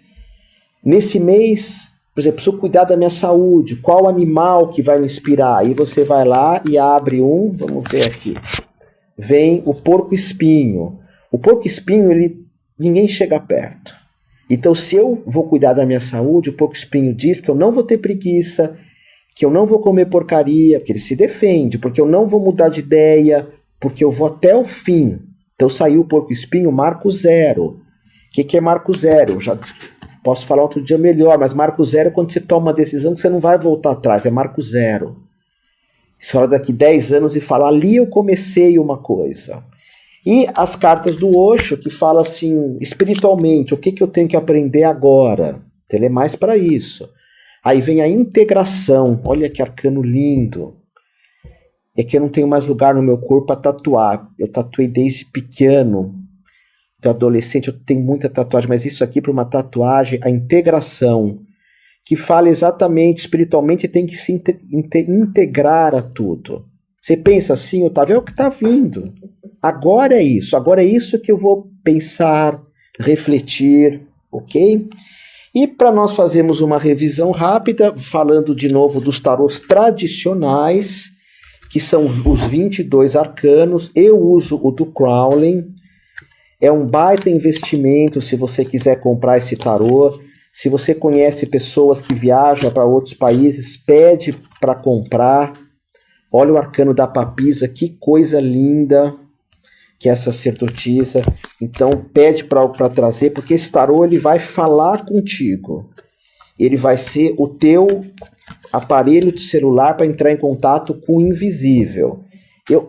Nesse mês, por exemplo, preciso cuidar da minha saúde. Qual animal que vai me inspirar? Aí você vai lá e abre um, vamos ver aqui. Vem o porco-espinho. O porco-espinho, ninguém chega perto. Então, se eu vou cuidar da minha saúde, o porco-espinho diz que eu não vou ter preguiça, que eu não vou comer porcaria, porque ele se defende, porque eu não vou mudar de ideia, porque eu vou até o fim. Então, saiu o porco-espinho, marco 0. O que é marco 0? Eu já posso falar outro dia melhor, mas marco 0 é quando você toma uma decisão que você não vai voltar atrás, é marco 0. Você olha daqui 10 anos e fala, ali eu comecei uma coisa. E as cartas do Osho, que fala assim, espiritualmente, o que eu tenho que aprender agora? Então, ele é mais para isso. Aí vem a integração, olha que arcano lindo. É que eu não tenho mais lugar no meu corpo para tatuar. Eu tatuei desde pequeno, de adolescente, eu tenho muita tatuagem, mas isso aqui para uma tatuagem, a integração, que fala exatamente, espiritualmente, tem que se integrar a tudo. Você pensa assim, Otávio, é o que está vindo. Agora é isso que eu vou pensar, refletir, ok? E para nós fazermos uma revisão rápida, falando de novo dos tarôs tradicionais, que são os 22 arcanos, eu uso o do Crowley, é um baita investimento se você quiser comprar esse tarô. Se você conhece pessoas que viajam para outros países, pede para comprar. Olha o arcano da papisa, que coisa linda que é essa sacerdotisa. Então pede para trazer, porque esse tarô ele vai falar contigo. Ele vai ser o teu aparelho de celular para entrar em contato com o invisível.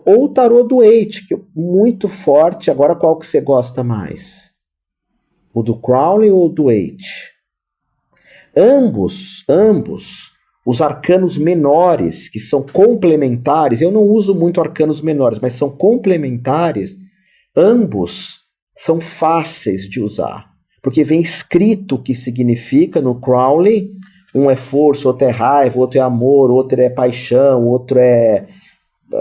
Ou o tarô do Waite, que é muito forte. Agora qual que você gosta mais? O do Crowley ou o do Waite? Ambos, os arcanos menores, que são complementares, eu não uso muito arcanos menores, mas são complementares, ambos são fáceis de usar, porque vem escrito o que significa no Crowley, um é força, outro é raiva, outro é amor, outro é paixão, outro é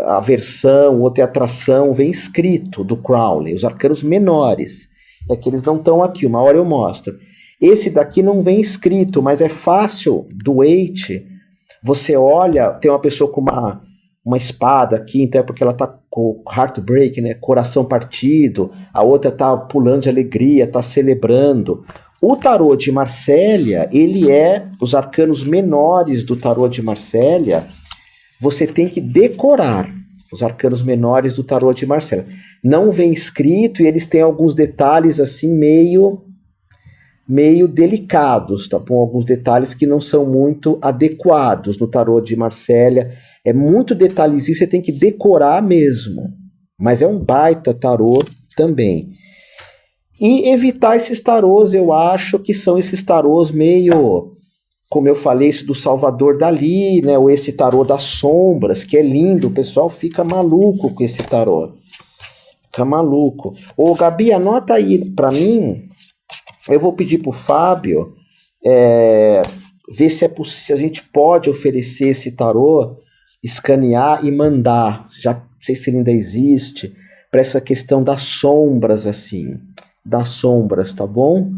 aversão, outro é atração, vem escrito do Crowley, os arcanos menores, é que eles não estão aqui, uma hora eu mostro. Esse daqui não vem escrito, mas é fácil, do Waite. Você olha, tem uma pessoa com uma espada aqui, então é porque ela tá com heartbreak, né? Coração partido. A outra tá pulando de alegria, tá celebrando. O tarô de Marsella, ele é os arcanos menores do tarô de Marsella. Você tem que decorar os arcanos menores do tarô de Marsella. Não vem escrito e eles têm alguns detalhes assim meio delicados, tá bom? Alguns detalhes que não são muito adequados no tarô de Marsella. É muito detalhezinho, você tem que decorar mesmo. Mas é um baita tarô também. E evitar esses tarôs, eu acho que são esses tarôs meio, como eu falei, esse do Salvador Dalí, né? Ou esse tarô das sombras, que é lindo, o pessoal fica maluco com esse tarô. Fica maluco. Ô, Gabi, anota aí pra mim. Eu vou pedir para o Fábio ver se a gente pode oferecer esse tarô, escanear e mandar, já não sei se ele ainda existe, para essa questão das sombras, assim, das sombras, tá bom?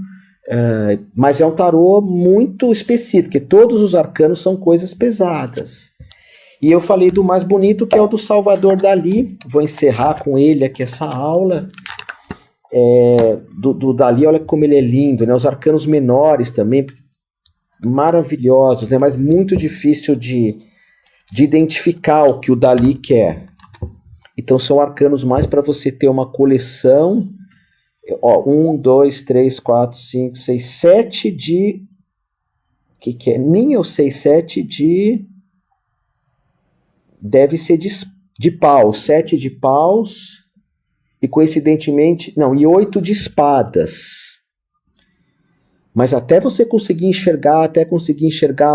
Mas é um tarô muito específico, porque todos os arcanos são coisas pesadas. E eu falei do mais bonito, que é o do Salvador Dalí, vou encerrar com ele aqui essa aula. Do Dalí, olha como ele é lindo, né? Os arcanos menores também, maravilhosos, né? Mas muito difícil de identificar o que o Dalí quer. Então são arcanos mais para você ter uma coleção. 1, 2, 3, 4, 5, 6, 7 de... O que é? Nem eu sei, 7 de... Deve ser de paus, 7 de paus... E coincidentemente, não, e 8 de espadas. Mas até você conseguir enxergar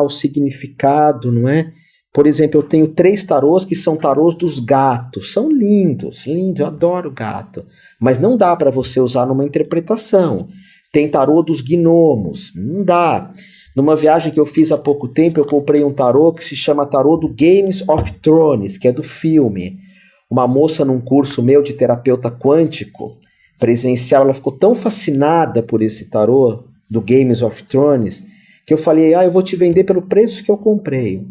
o significado, não é? Por exemplo, eu tenho 3 tarôs que são tarôs dos gatos. São lindos, eu adoro gato. Mas não dá para você usar numa interpretação. Tem tarô dos gnomos, não dá. Numa viagem que eu fiz há pouco tempo, eu comprei um tarô que se chama Tarô do Games of Thrones, que é do filme. Uma moça num curso meu de terapeuta quântico, presencial, ela ficou tão fascinada por esse tarô do Games of Thrones, que eu falei, eu vou te vender pelo preço que eu comprei.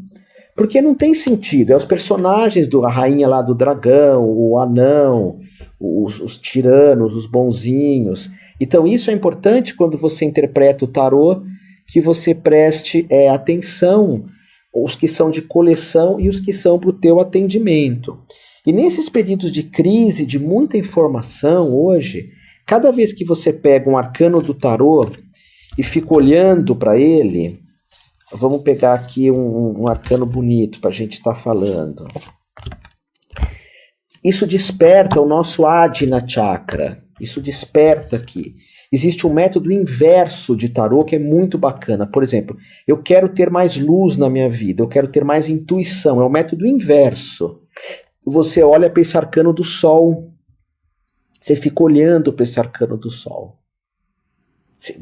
Porque não tem sentido, é os personagens a rainha lá do dragão, o anão, os tiranos, os bonzinhos. Então isso é importante quando você interpreta o tarô, que você preste atenção, os que são de coleção e os que são para o teu atendimento. E nesses períodos de crise, de muita informação hoje, cada vez que você pega um arcano do tarô e fica olhando para ele, vamos pegar aqui um arcano bonito para a gente estar falando. Isso desperta o nosso Ajna Chakra, isso desperta aqui. Existe um método inverso de tarô que é muito bacana. Por exemplo, eu quero ter mais luz na minha vida, eu quero ter mais intuição, é o método inverso. Você olha para esse arcano do sol. Você fica olhando para esse arcano do sol. Se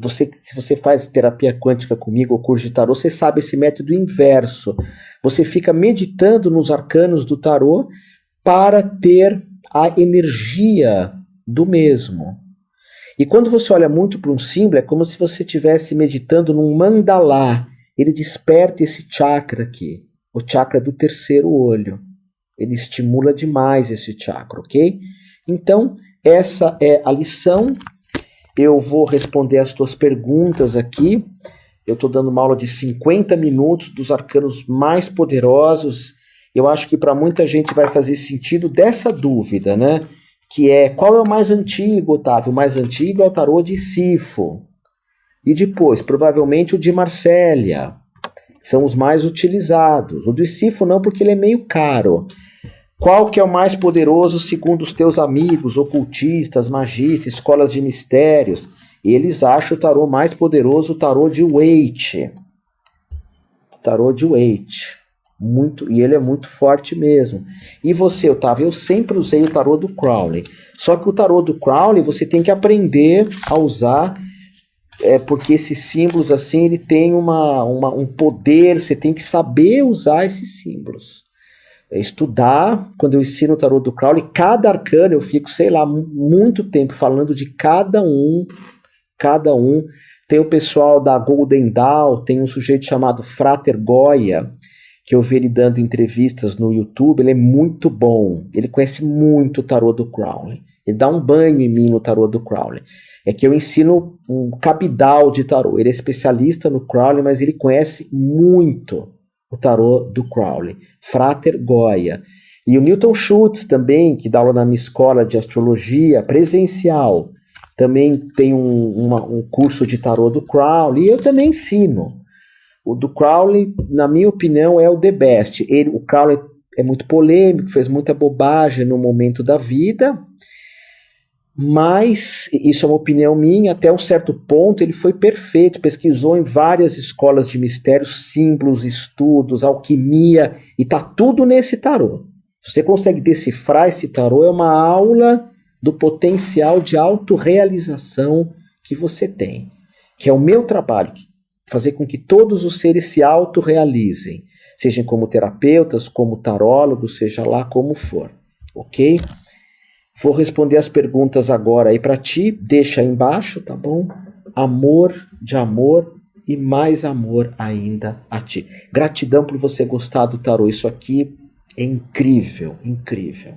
você faz terapia quântica comigo ou curso de tarô, você sabe esse método inverso. Você fica meditando nos arcanos do tarô para ter a energia do mesmo. E quando você olha muito para um símbolo, é como se você estivesse meditando num mandalá. Ele desperta esse chakra aqui, o chakra do terceiro olho. Ele estimula demais esse chakra, ok? Então, essa é a lição. Eu vou responder as tuas perguntas aqui. Eu estou dando uma aula de 50 minutos dos arcanos mais poderosos. Eu acho que para muita gente vai fazer sentido dessa dúvida, né? Que é, qual é o mais antigo, Otávio? O mais antigo é o tarô de Sifo. E depois, provavelmente, o de Marsella. São os mais utilizados. O de Sifo não, porque ele é meio caro. Qual que é o mais poderoso segundo os teus amigos, ocultistas, magistas, escolas de mistérios? Eles acham o tarô mais poderoso o tarô de Waite. Tarô de Waite. E ele é muito forte mesmo. E você, Otávio, eu sempre usei o tarô do Crowley. Só que o tarô do Crowley você tem que aprender a usar, porque esses símbolos assim, ele tem um poder, você tem que saber usar esses símbolos. Estudar, quando eu ensino o tarô do Crowley, cada arcano eu fico, sei lá, muito tempo falando de cada um. Tem o pessoal da Golden Dawn, tem um sujeito chamado Frater Goya, que eu vi ele dando entrevistas no YouTube. Ele é muito bom, ele conhece muito o tarô do Crowley, ele dá um banho em mim no tarô do Crowley. É que eu ensino um cabidal de tarô, ele é especialista no Crowley, mas ele conhece muito o tarô do Crowley, Frater Goya. E o Newton Schultz também, que dá aula na minha escola de astrologia presencial, também tem um curso de tarô do Crowley, e eu também ensino. O do Crowley, na minha opinião, é o the best. O Crowley é muito polêmico, fez muita bobagem no momento da vida, mas, isso é uma opinião minha, até um certo ponto ele foi perfeito, pesquisou em várias escolas de mistérios, símbolos, estudos, alquimia, e tá tudo nesse tarô. Se você consegue decifrar esse tarô, é uma aula do potencial de autorrealização que você tem, que é o meu trabalho, fazer com que todos os seres se autorrealizem, sejam como terapeutas, como tarólogos, seja lá como for, ok? Vou responder as perguntas agora aí para ti, deixa aí embaixo, tá bom? Amor de amor e mais amor ainda a ti. Gratidão por você gostar do tarô, isso aqui é incrível, incrível.